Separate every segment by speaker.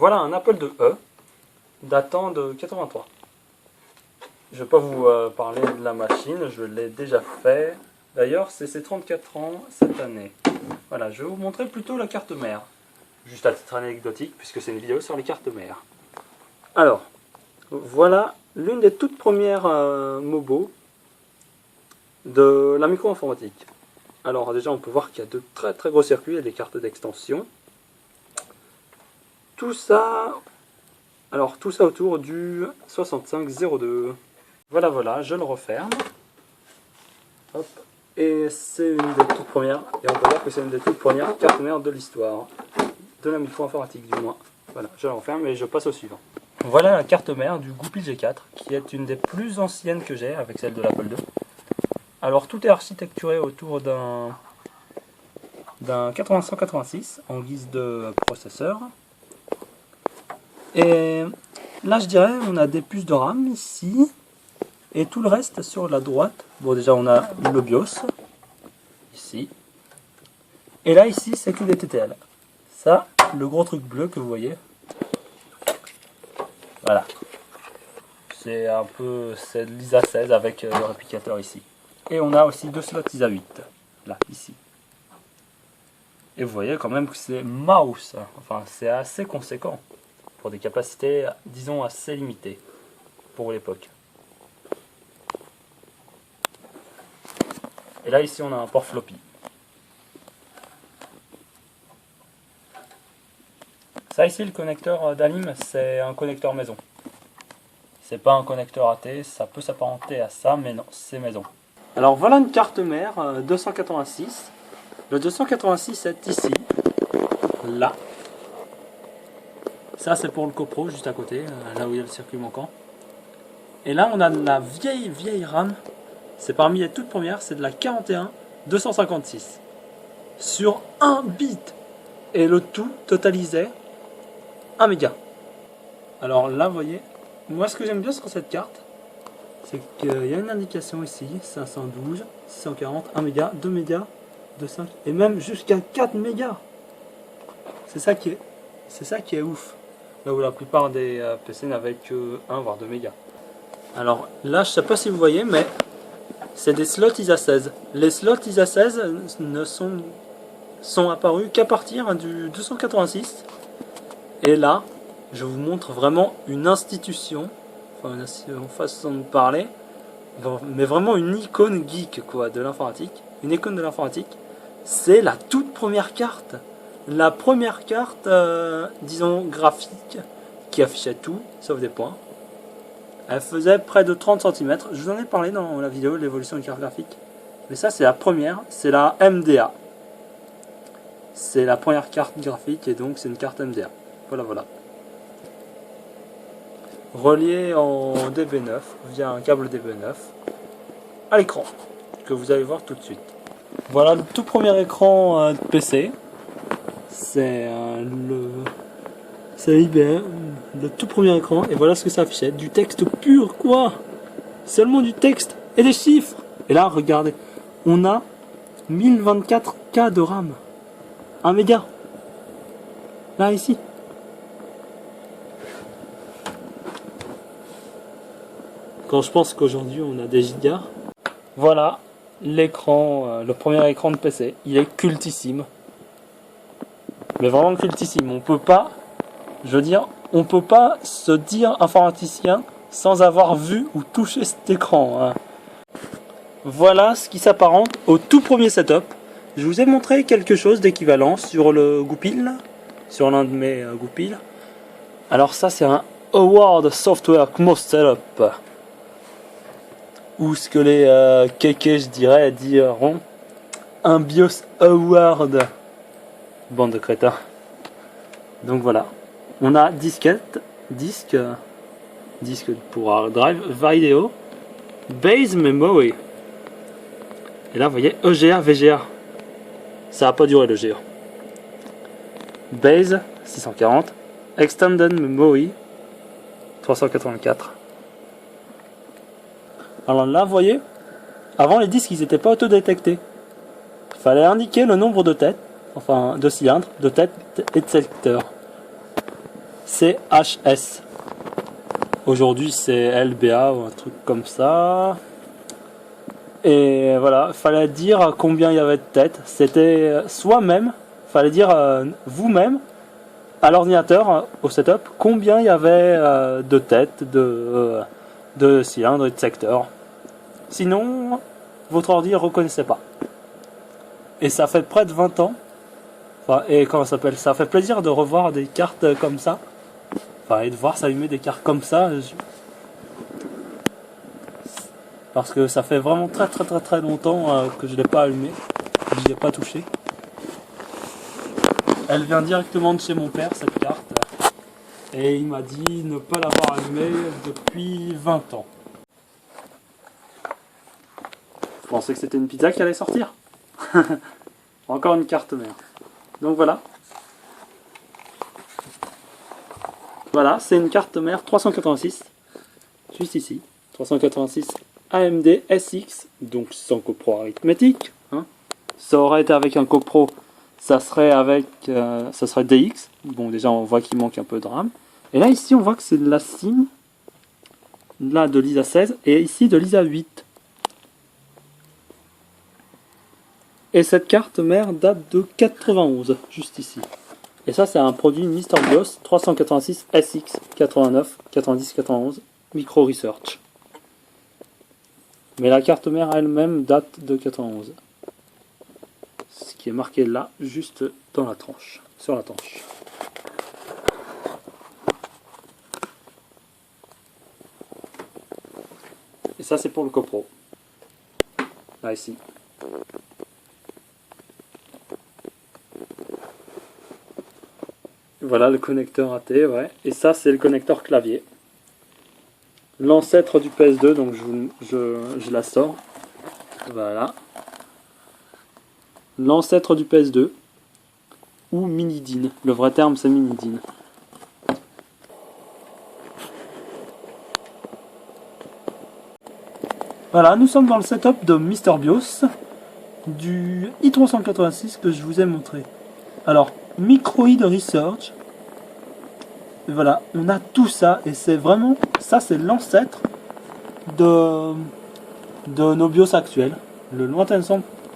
Speaker 1: Voilà un Apple IIe datant de 83. Je ne vais pas vous parler de la machine, je l'ai déjà fait. D'ailleurs, c'est ses 34 ans cette année. Voilà, je vais vous montrer plutôt la carte mère. Juste à titre anecdotique, puisque c'est une vidéo sur les cartes mères. Alors, voilà l'une des toutes premières Mobo de la micro-informatique. Alors déjà, on peut voir qu'il y a de très très gros circuits et des cartes d'extension. Tout ça autour du 6502. Voilà, je le referme. Hop. Et c'est une des toutes premières, et on peut voir que c'est une des toutes premières cartes mères de l'histoire. De la micro-informatique du moins. Voilà, je la referme et je passe au suivant. Voilà la carte mère du Goupil G4, qui est une des plus anciennes que j'ai, avec celle de l'Apple II. Alors tout est architecturé autour d'un 8186 en guise de processeur. Et là je dirais on a des puces de RAM ici, et tout le reste sur la droite. Bon déjà on a le BIOS, ici. Et là ici c'est que des TTL. Ça, le gros truc bleu que vous voyez. Voilà. C'est un peu, c'est de l'ISA 16 avec le réplicateur ici. Et on a aussi deux slots ISA 8. Là, ici. Et vous voyez quand même que c'est mouse. Enfin, c'est assez conséquent. Pour des capacités, disons, assez limitées. Pour l'époque. Et là, ici, on a un port floppy. Ça ici, le connecteur d'Alim, c'est un connecteur maison. C'est pas un connecteur AT, ça peut s'apparenter à ça, mais non, c'est maison. Alors voilà une carte mère 286. Le 286 est ici, là. Ça c'est pour le copro, juste à côté, là où il y a le circuit manquant. Et là on a de la vieille RAM. C'est parmi les toutes premières, c'est de la 41 256. Sur 1 bit. Et le tout totalisait 1 méga. Alors là, vous voyez, moi ce que j'aime bien sur cette carte, c'est qu'il y a une indication ici, 512, 640, 1 méga, 2 mégas, 2,5 et même jusqu'à 4 mégas. C'est ça qui est ouf. Là où la plupart des PC n'avaient que 1 voire 2 mégas. Alors là, je sais pas si vous voyez, mais c'est des slots ISA 16. Les slots ISA 16 ne sont apparus qu'à partir du 286. Et là, je vous montre vraiment une institution, enfin une façon de parler, mais vraiment une icône geek quoi, de l'informatique. Une icône de l'informatique, c'est la toute première carte. La première carte, disons, graphique, qui affichait tout, sauf des points. Elle faisait près de 30 cm. Je vous en ai parlé dans la vidéo de l'évolution des cartes graphiques. Mais ça, c'est la première, c'est la MDA. C'est la première carte graphique et donc c'est une carte MDA. Voilà. Relié en DB9 via un câble DB9 à l'écran que vous allez voir tout de suite. Voilà le tout premier écran de PC. C'est IBM, le tout premier écran, et voilà ce que ça affichait. Du texte pur quoi. Seulement du texte et des chiffres. Et là regardez, on a 1024K de RAM. 1 méga. Là ici. Quand je pense qu'aujourd'hui on a des gigas. Voilà l'écran, le premier écran de PC. Il est cultissime. Mais vraiment cultissime. On peut pas, je veux dire, on peut pas se dire informaticien sans avoir vu ou touché cet écran. Hein. Voilà ce qui s'apparente au tout premier setup. Je vous ai montré quelque chose d'équivalent sur le Goupil, sur l'un de mes Goupil. Alors ça c'est un Award Software Most Setup. Ou ce que les kékés, je dirais, diront un BIOS Award. Bande de crétins. Donc voilà. On a disquette, disque pour hard drive, vidéo, base memory. Et là, vous voyez, EGA, VGA. Ça n'a pas duré le GA. Base, 640. Extended memory, 384. Alors là, vous voyez, avant les disques, ils n'étaient pas autodétectés. Il fallait indiquer le nombre de têtes, enfin de cylindres, de têtes et de secteurs. CHS. Aujourd'hui c'est LBA ou un truc comme ça. Et voilà, fallait dire combien il y avait de têtes. C'était soi-même, fallait dire vous-même à l'ordinateur, au setup, combien il y avait de têtes, de cylindres et de secteurs. Sinon, votre ordi ne reconnaissait pas. Et ça fait près de 20 ans. Enfin, et comment ça s'appelle ? Ça fait plaisir de revoir des cartes comme ça. Enfin, et de voir s'allumer des cartes comme ça. Parce que ça fait vraiment très longtemps que je ne l'ai pas allumé. Je n'y ai pas touché. Elle vient directement de chez mon père, cette carte. Et il m'a dit ne pas l'avoir allumée depuis 20 ans. Je pensais que c'était une pizza qui allait sortir. Encore une carte mère. Donc voilà. Voilà, c'est une carte mère 386. Juste ici. 386 AMD SX. Donc sans copro arithmétique. Hein. Ça aurait été avec un copro, ça serait DX. Bon, déjà on voit qu'il manque un peu de RAM. Et là ici on voit que c'est de la SIM. Là de l'ISA 16 et ici de l'ISA 8. Et cette carte mère date de 91, juste ici. Et ça c'est un produit Mr BIOS 386 SX 89 90 91 Micro Research. Mais la carte mère elle-même date de 91. Ce qui est marqué là, juste dans la tranche, sur la tranche. Et ça c'est pour le copro. Là ici. Voilà le connecteur AT, ouais. Et ça c'est le connecteur clavier. L'ancêtre du PS2, donc je la sors. Voilà. L'ancêtre du PS2. Ou mini-DIN. Le vrai terme c'est mini-DIN. Voilà, nous sommes dans le setup de Mr BIOS du i386 que je vous ai montré. Alors, Microid Research. Et voilà, on a tout ça et c'est vraiment, ça c'est l'ancêtre de nos BIOS actuels. Le lointain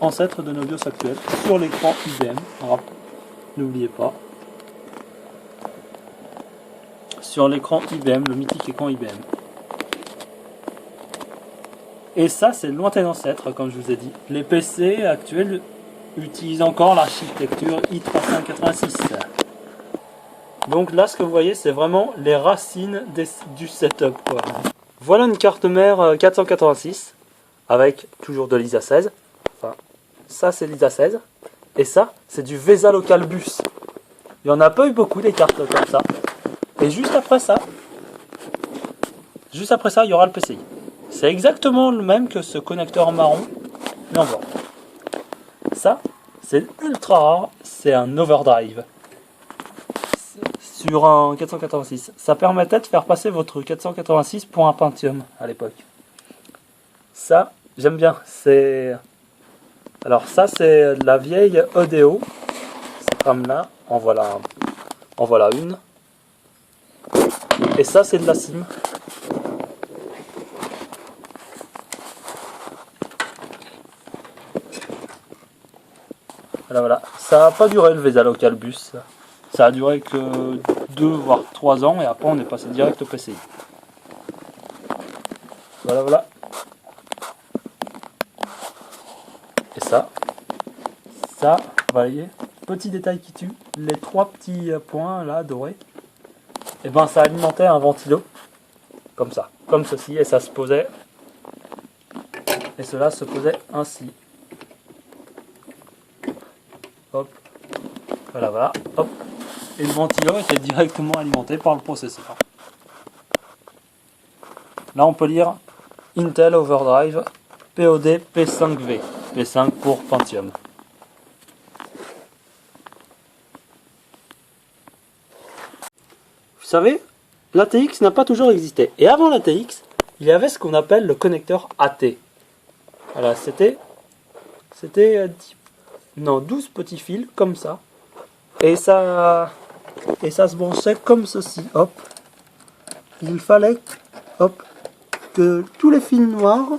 Speaker 1: ancêtre de nos BIOS actuels sur l'écran IBM. N'oubliez pas. Sur l'écran IBM, le mythique écran IBM. Et ça, c'est le lointain ancêtre, comme je vous ai dit. Les PC actuels utilisent encore l'architecture i386. Donc là, ce que vous voyez, c'est vraiment les racines du setup, quoi. Voilà une carte mère 486, avec toujours de l'ISA 16. Enfin, ça, c'est l'ISA 16. Et ça, c'est du VESA Local Bus. Il n'y en a pas eu beaucoup, des cartes comme ça. Et juste après ça, il y aura le PCI. C'est exactement le même que ce connecteur marron, mais en blanc. Ça, c'est ultra rare, c'est un overdrive. Sur un 486. Ça permettait de faire passer votre 486 pour un Pentium à l'époque. Ça, j'aime bien. Alors ça, c'est la vieille EDO. Cette RAM-là, en voilà une. Et ça, c'est de la SIM. Voilà. Ça n'a pas duré le VESA Local Bus. Ça a duré que 2 voire 3 ans et après on est passé direct au PCI. Voilà. Et ça, vous voyez, petit détail qui tue, les 3 petits points là dorés, et ben ça alimentait un ventilo, comme ça, comme ceci, et ça se posait, et cela se posait ainsi. Hop, voilà, hop. Et le ventilo était directement alimenté par le processeur. Là on peut lire Intel Overdrive POD P5V. P5 pour Pentium. Vous savez, l'ATX n'a pas toujours existé. Et avant l'ATX, il y avait ce qu'on appelle le connecteur AT. Voilà, c'était 12 petits fils comme ça. Et ça et ça se branchait comme ceci, hop. Il fallait, hop, que tous les fils noirs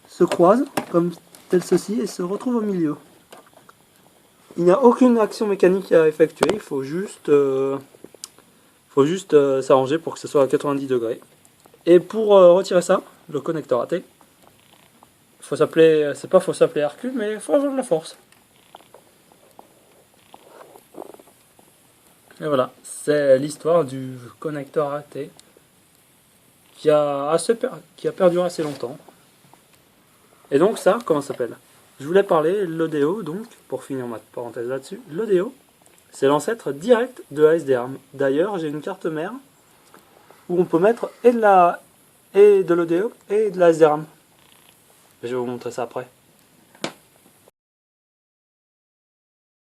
Speaker 1: se croisent, comme tel ceci, et se retrouvent au milieu. Il n'y a aucune action mécanique à effectuer, il faut juste s'arranger pour que ce soit à 90 degrés. Et pour retirer ça, le connecteur raté, faut s'appeler Hercule, mais il faut avoir de la force. Et voilà, c'est l'histoire du connecteur raté qui a perduré assez longtemps. Et donc ça, comment ça s'appelle? Je voulais parler l'ODO, donc, pour finir ma parenthèse là-dessus, l'ODO, c'est l'ancêtre direct de la SDRAM. D'ailleurs, j'ai une carte mère où on peut mettre et de l'ODO et de la SDRAM. Je vais vous montrer ça après.